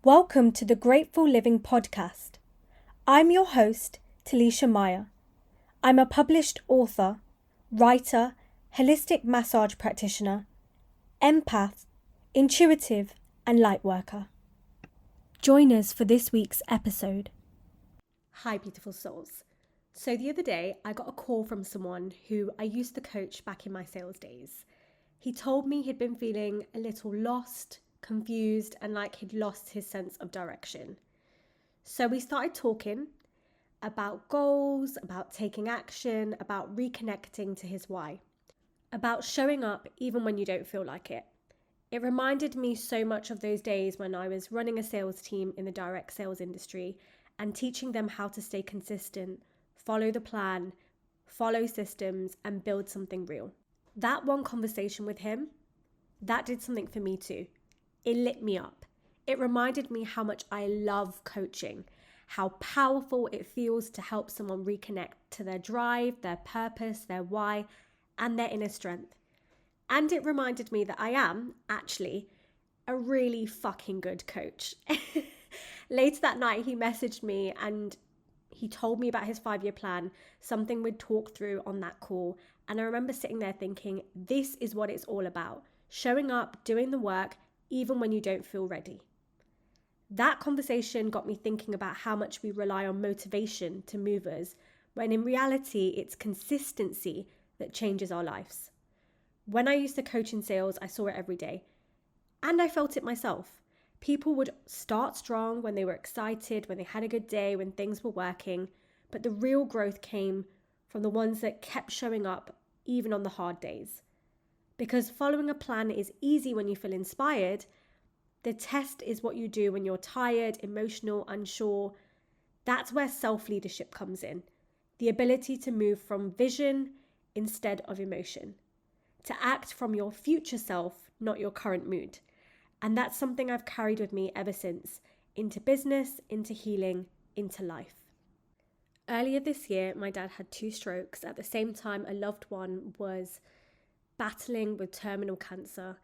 Welcome to the Grateful Living podcast. I'm your host, Talesha. I'm a published author, writer, holistic massage practitioner, empath, intuitive, and light worker. Join us for this week's episode. Hi, beautiful souls. So the other day, I got a call from someone who I used to coach back in my sales days. He told me he'd been feeling a little lost, confused, and like he'd lost his sense of direction. So we started talking about goals, about taking action, about reconnecting to his why, about showing up even when you don't feel like it. It reminded me so much of those days when I was running a sales team in the direct sales industry and teaching them how to stay consistent, follow the plan, follow systems, and build something real. That one conversation with him, that did something for me too. It lit me up. It reminded me how much I love coaching, how powerful it feels to help someone reconnect to their drive, their purpose, their why, and their inner strength. And it reminded me that I am, actually, a really fucking good coach. Later that night, he messaged me and he told me about his 5-year plan, something we'd talk through on that call. And I remember sitting there thinking, this is what it's all about. Showing up, doing the work, even when you don't feel ready. That conversation got me thinking about how much we rely on motivation to move us, when in reality, it's consistency that changes our lives. When I used to coach in sales, I saw it every day. And I felt it myself. People would start strong when they were excited, when they had a good day, when things were working. But the real growth came from the ones that kept showing up even on the hard days. Because following a plan is easy when you feel inspired. The test is what you do when you're tired, emotional, unsure. That's where self-leadership comes in. The ability to move from vision instead of emotion. To act from your future self, not your current mood. And that's something I've carried with me ever since, into business, into healing, into life. Earlier this year, my dad had 2 strokes. At the same time, a loved one was battling with terminal cancer.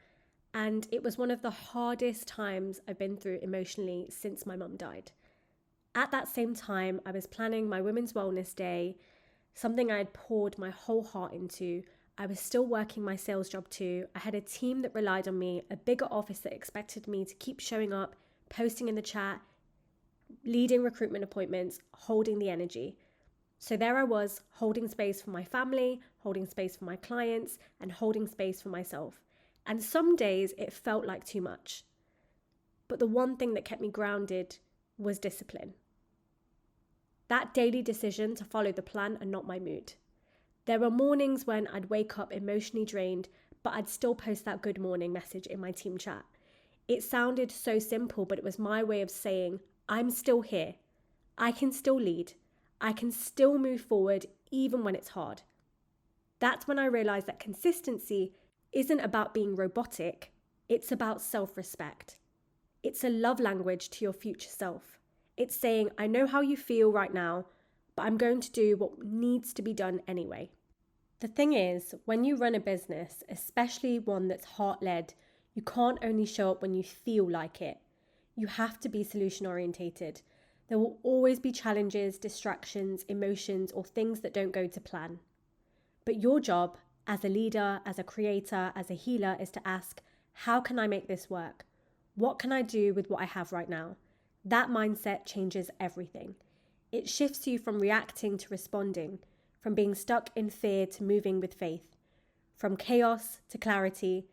And it was one of the hardest times I've been through emotionally since my mum died. At that same time, I was planning my Women's Wellness Day, something I had poured my whole heart into. I was still working my sales job too. I had a team that relied on me, a bigger office that expected me to keep showing up, posting in the chat, leading recruitment appointments, holding the energy. So there I was, holding space for my family, holding space for my clients, and holding space for myself. And some days it felt like too much. But the one thing that kept me grounded was discipline. That daily decision to follow the plan and not my mood. There were mornings when I'd wake up emotionally drained, but I'd still post that good morning message in my team chat. It sounded so simple, but it was my way of saying, I'm still here. I can still lead. I can still move forward even when it's hard. That's when I realized that consistency isn't about being robotic. It's about self-respect. It's a love language to your future self. It's saying, I know how you feel right now, but I'm going to do what needs to be done anyway. The thing is, when you run a business, especially one that's heart-led, you can't only show up when you feel like it. You have to be solution-orientated. There will always be challenges, distractions, emotions, or things that don't go to plan. But your job as a leader, as a creator, as a healer is to ask, how can I make this work? What can I do with what I have right now? That mindset changes everything. It shifts you from reacting to responding, from being stuck in fear to moving with faith, from chaos to clarity.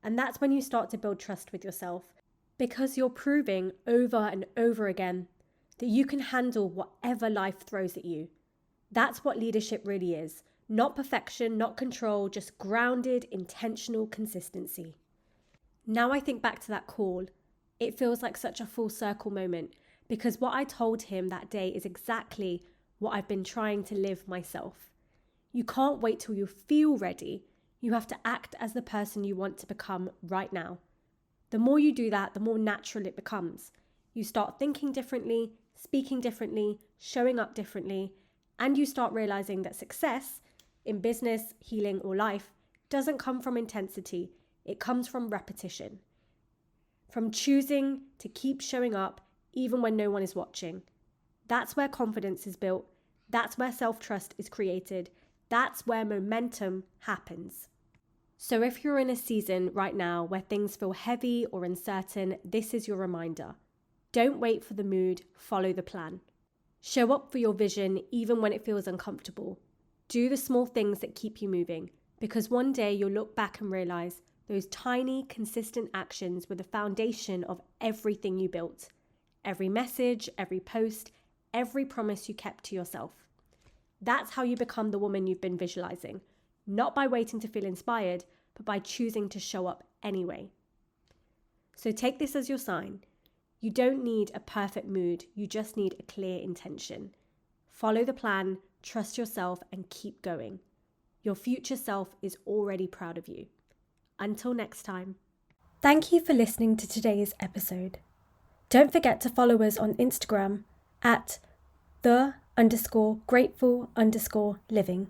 And that's when you start to build trust with yourself, because you're proving over and over again that you can handle whatever life throws at you. That's what leadership really is. Not perfection, not control, just grounded, intentional consistency. Now I think back to that call, it feels like such a full circle moment, because what I told him that day is exactly what I've been trying to live myself. You can't wait till you feel ready. You have to act as the person you want to become right now. The more you do that, the more natural it becomes. You start thinking differently, speaking differently, showing up differently, and you start realizing that success in business, healing, or life doesn't come from intensity. It comes from repetition. from choosing to keep showing up even when no one is watching. That's where confidence is built. That's where self-trust is created. That's where momentum happens. So if you're in a season right now where things feel heavy or uncertain, this is your reminder. Don't wait for the mood, follow the plan. Show up for your vision even when it feels uncomfortable. Do the small things that keep you moving, because one day you'll look back and realize those tiny, consistent actions were the foundation of everything you built. Every message, every post, every promise you kept to yourself. That's how you become the woman you've been visualizing, not by waiting to feel inspired, but by choosing to show up anyway. So take this as your sign. You don't need a perfect mood, you just need a clear intention. Follow the plan, trust yourself, and keep going. Your future self is already proud of you. Until next time. Thank you for listening to today's episode. Don't forget to follow us on Instagram at _the_grateful_living.